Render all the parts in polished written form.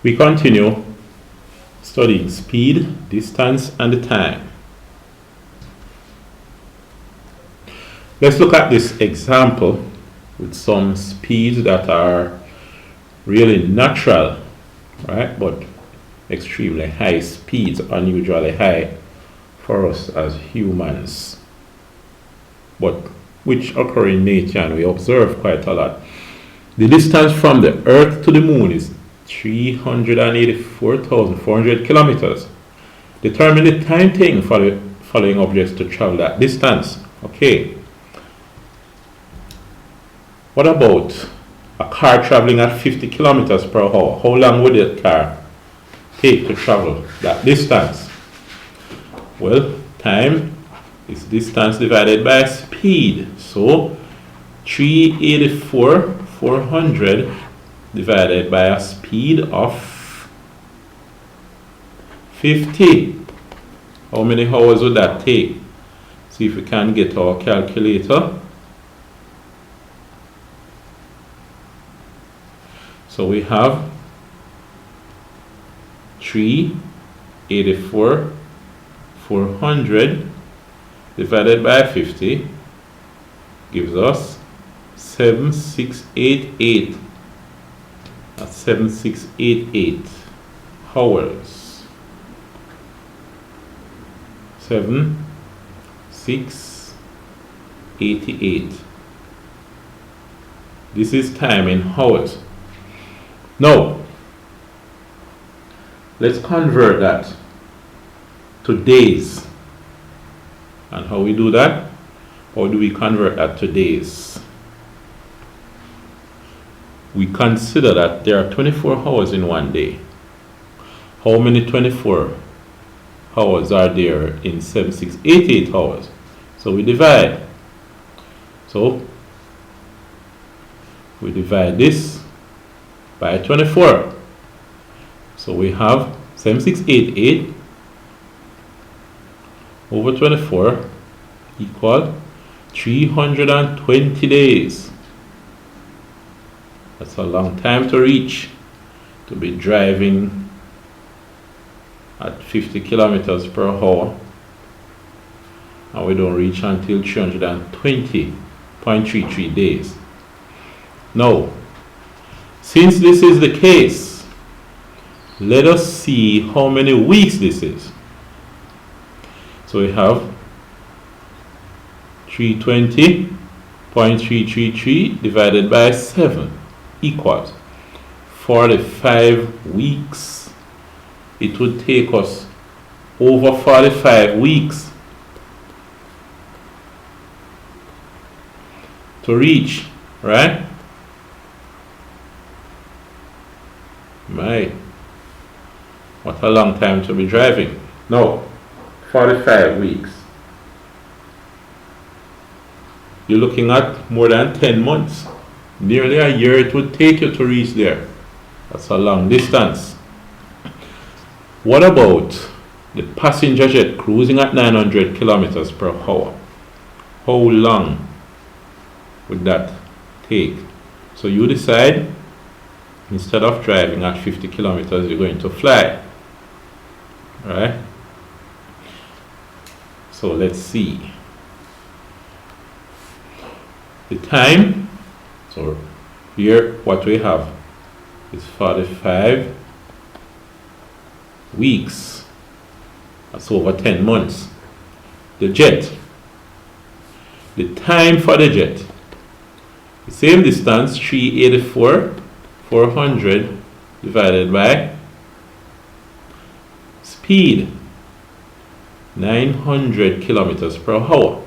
We continue studying speed, distance, and the time. Let's look at this example with some speeds that are really natural, right? But extremely high speeds, unusually high for us as humans, but which occur in nature and we observe quite a lot. The distance from the Earth to the Moon is 384,400 kilometers. Determine the time taken for the following objects to travel that distance. Okay. What about a car traveling at 50 kilometers per hour? How long would that car take to travel that distance? Well, time is distance divided by speed. So 384,400 divided by a speed of 50. How many hours would that take? See if we can get our calculator. So we have 384,400 divided by 50 gives us 7688. That's 7688 hours. 7688. This is time in hours. Now, let's convert that to days. And how we do that? How do we convert that to days? We consider that there are 24 hours in one day. How many 24 hours are there in 7688 hours? So we divide. So we divide this by 24. So we have 7688 over 24 equal 320 days. That's a long time to reach, to be driving at 50 kilometers per hour, and we don't reach until 320.33 days. Now, since this is the case, let us see how many weeks this is. So we have 320.333 divided by 7 equals 45 weeks. It would take us over 45 weeks to reach, right? My, what a long time to be driving. No, 45 weeks. You're looking at more than 10 months. Nearly a year it would take you to reach there. That's a long distance. What about the passenger jet cruising at 900 kilometers per hour? How long would that take? So you decide, instead of driving at 50 kilometers, you're going to fly. Right? So let's see. The time, so here what we have is 45 weeks. That's over 10 months. The jet, the time for the jet, the same distance, 384,400 divided by speed, 900 kilometers per hour.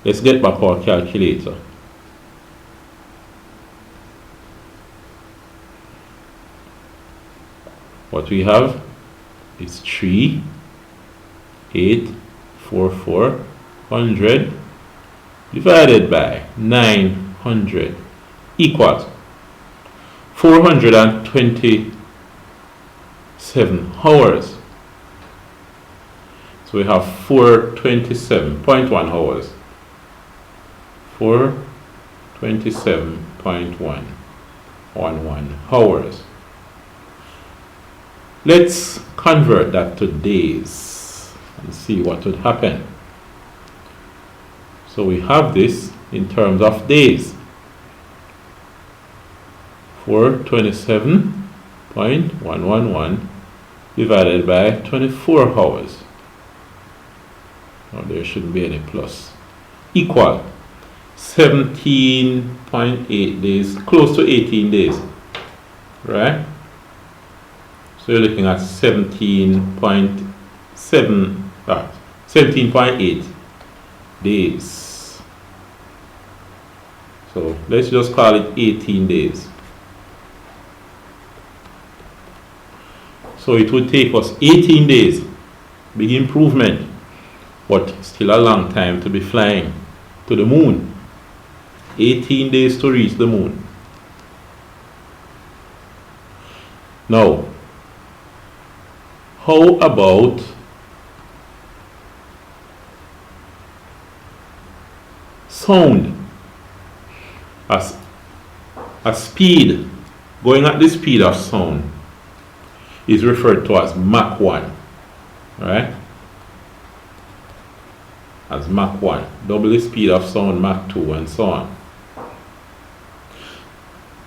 Let's get back our calculator. What we have is 384,400 divided by 900 equals 427 hours. So we have 427.1 hours. 427.1. hours. Let's convert that to days and see what would happen. So we have this in terms of days. 427.111 divided by 24 hours. Now there shouldn't be any plus. Equal 17.8 days, close to 18 days. Right? So you're looking at 17.8 days. So let's just call it 18 days. So it would take us 18 days. Big improvement, but still a long time to be flying to the moon. 18 days to reach the moon. Now, how about sound? A speed, going at the speed of sound, is referred to as Mach 1, right? As Mach 1, double the speed of sound, Mach 2, and so on.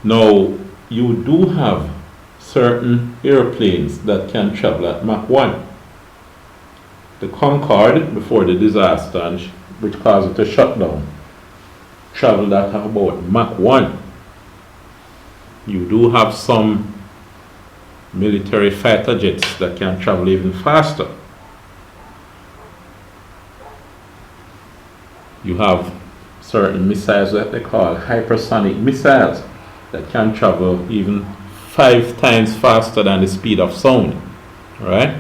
Now, you do have certain airplanes that can travel at Mach 1. The Concorde, before the disaster which caused it to shut down, traveled at about Mach 1. You do have some military fighter jets that can travel even faster. You have certain missiles that they call hypersonic missiles that can travel even 5 times faster than the speed of sound, right?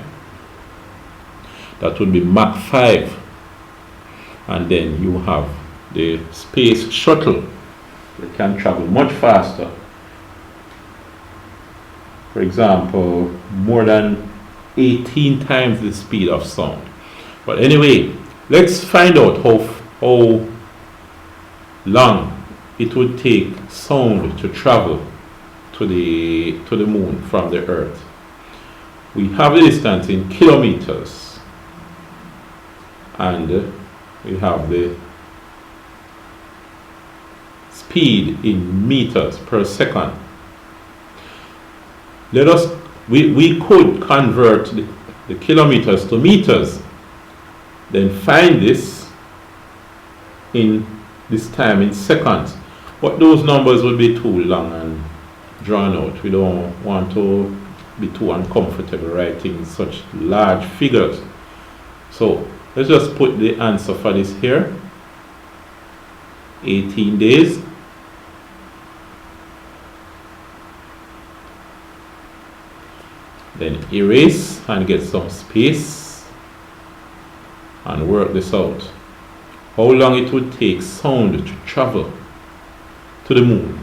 That would be Mach 5. And then you have the space shuttle that can travel much faster. For example, more than 18 times the speed of sound. But anyway, let's find out how long it would take sound to travel to the moon from the Earth. We have the distance in kilometers, and we have the speed in meters per second. We could convert the kilometers to meters, then find this in this time in seconds. But those numbers would be too long and drawn out. We don't want to be too uncomfortable writing such large figures. So let's just put the answer for this here. 18 days. Then erase and get some space and work this out. How long it would take sound to travel to the moon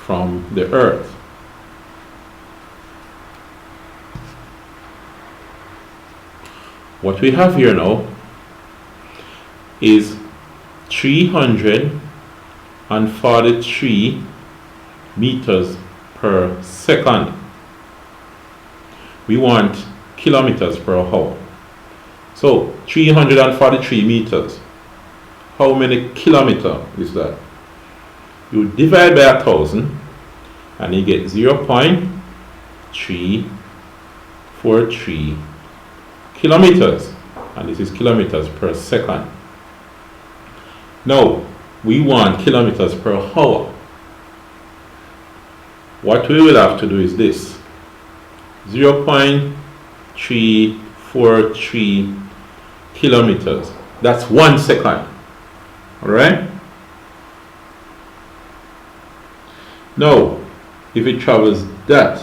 from the Earth. What we have here now is 343 meters per second. We want kilometers per hour. So 343 meters. How many kilometers is that? You divide by 1,000 and you get 0.343 kilometers. And this is kilometers per second. Now, we want kilometers per hour. What we will have to do is this. 0.343 kilometers. That's 1 second. Alright? Now, if it travels that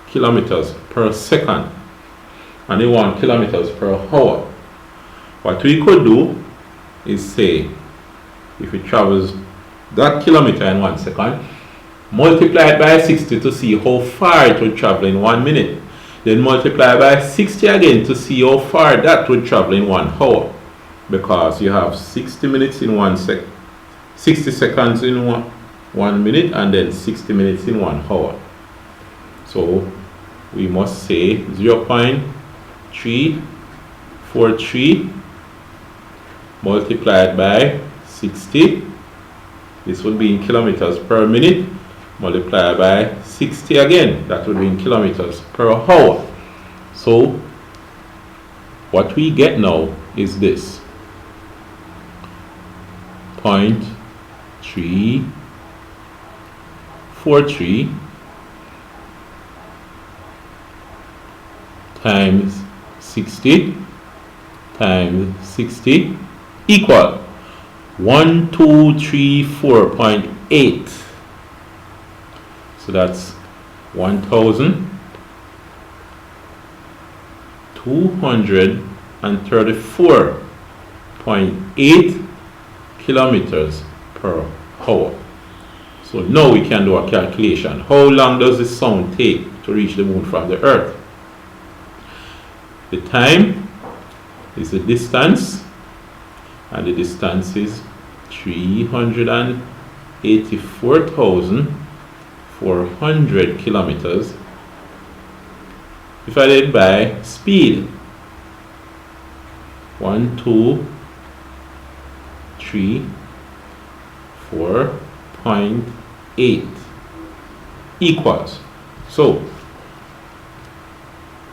kilometers per second and you want kilometers per hour, what we could do is say, if it travels that kilometer in 1 second, multiply it by 60 to see how far it would travel in 1 minute. Then multiply by 60 again to see how far that would travel in 1 hour. because you have 60 minutes in 60 seconds in 1 minute, and then 60 minutes in 1 hour. So we must say 0.343 multiplied by 60. This would be in kilometers per minute, multiplied by 60 again. That would be in kilometers per hour. So what we get now is this: 0.343 times 60 times 60 equal 1234.8. So that's 1,234.8 kilometers per hour. So now we can do a calculation. How long does the sound take to reach the moon from the earth? The time is the distance, and the distance is 384,400 kilometers divided by speed, 1234.8 equals. So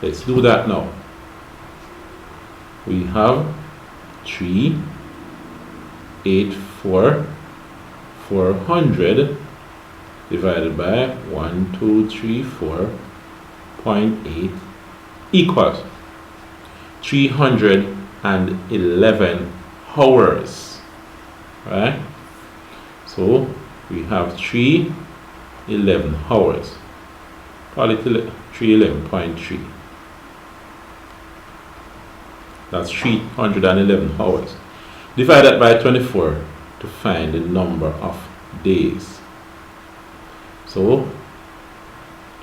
let's do that now. We have 384,400 divided by 1234.8 equals 311 hours, right? So we have 311 hours. Call it 311.3. That's 311 hours. Divide that by 24 to find the number of days. So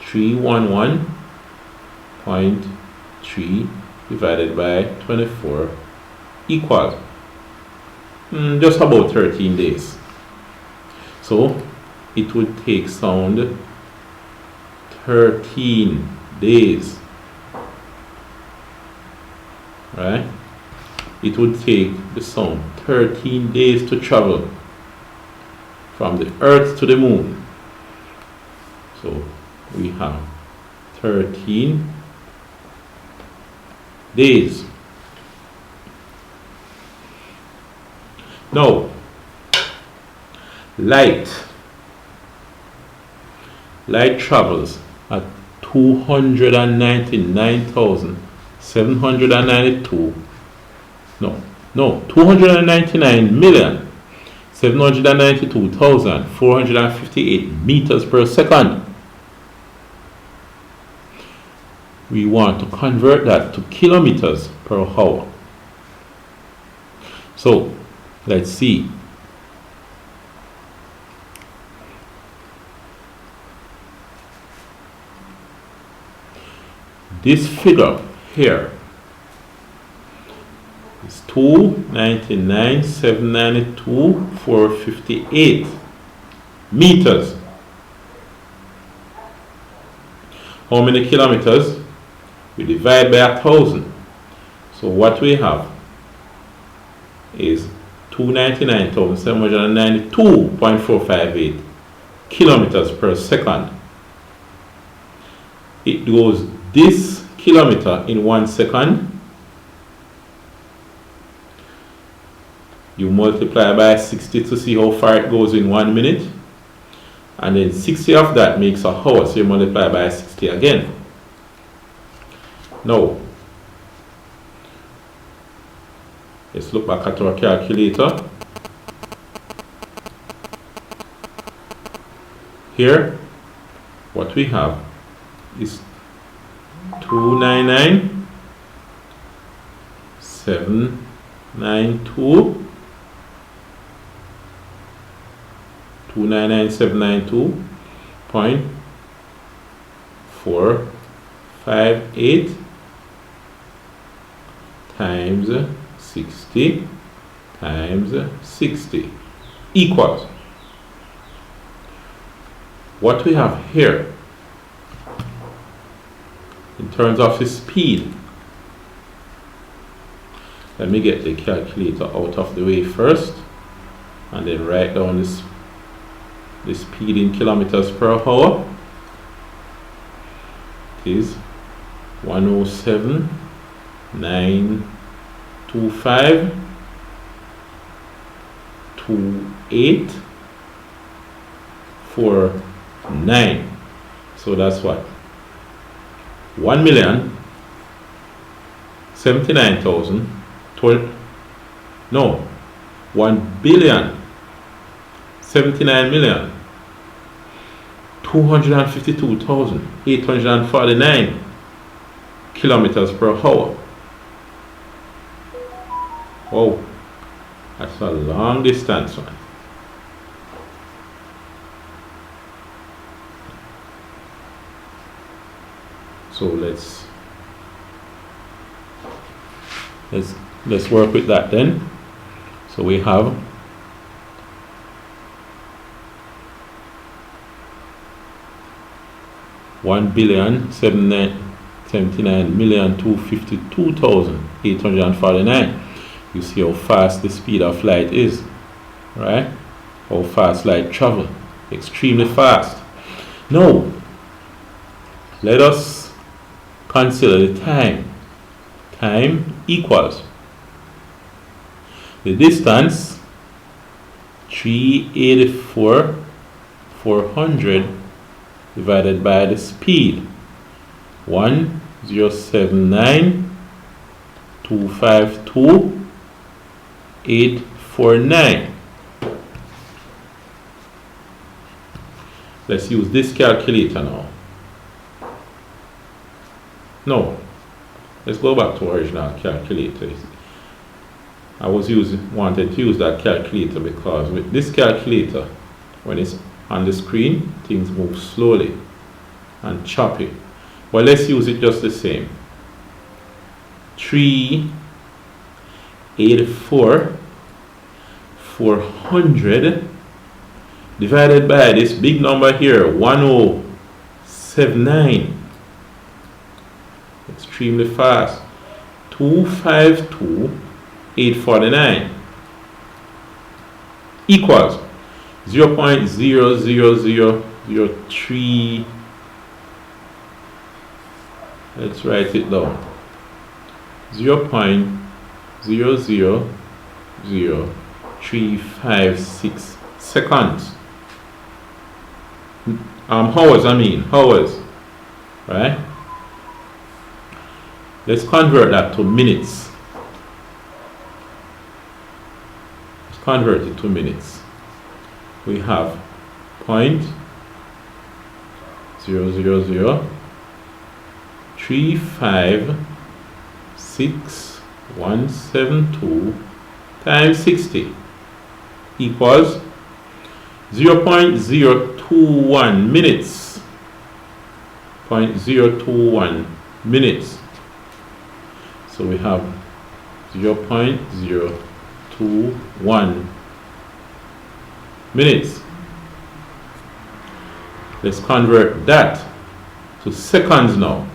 311.3 divided by 24 equals just about 13 days. So it would take sound 13 days, right? It would take the sound 13 days to travel from the earth to the moon. So we have 13 days. Now, light travels at 299,792,458 meters per second. We want to convert that to kilometers per hour. So let's see. This figure here is 299,792,458 meters. How many kilometers? We divide by 1,000. So what we have is 299,792.458 kilometers per second. It goes this kilometer in 1 second. You multiply by 60 to see how far it goes in 1 minute, and then 60 of that makes a hour, so you multiply by 60 again. Now let's look back at our calculator. Here what we have is 299,792.458 times 60 times 60 equals what we have here in terms of the speed. Let me get the calculator out of the way first and then write down the speed in kilometers per hour. It is 107,925,2849. So that's what? 1,079,000. No, 1,79,252,849 kilometers per hour. Oh, that's a long distance one. So let's work with that then. So we have $1,079,252,849. You see how fast the speed of light is, right? How fast light travel, extremely fast. Now, let us consider the time. Time equals the distance 384,400 divided by the speed 1,079,252,849. Let's use this calculator now. No, let's go back to original calculator. I wanted to use that calculator because with this calculator, when it's on the screen, things move slowly and choppy. But let's use it just the same. 384,400 divided by this big number here, 1,079. Extremely fast. 252,849 equals 0.00003. Let's write it down. 0.000356 seconds. Hours, right? Let's convert that to minutes. Let's convert it to minutes. We have 0.000356,172 times 60 equals 0.021 minutes. 0.021 minutes. So we have 0.021 minutes. Let's convert that to seconds now.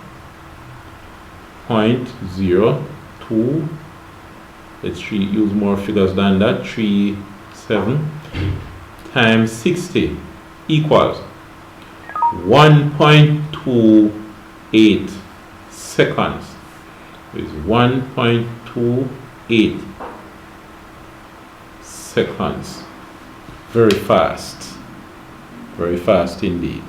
0.02. Let's use more figures than that. 37 times 60 equals 1.28 seconds. Is 1.28 seconds. Very fast indeed.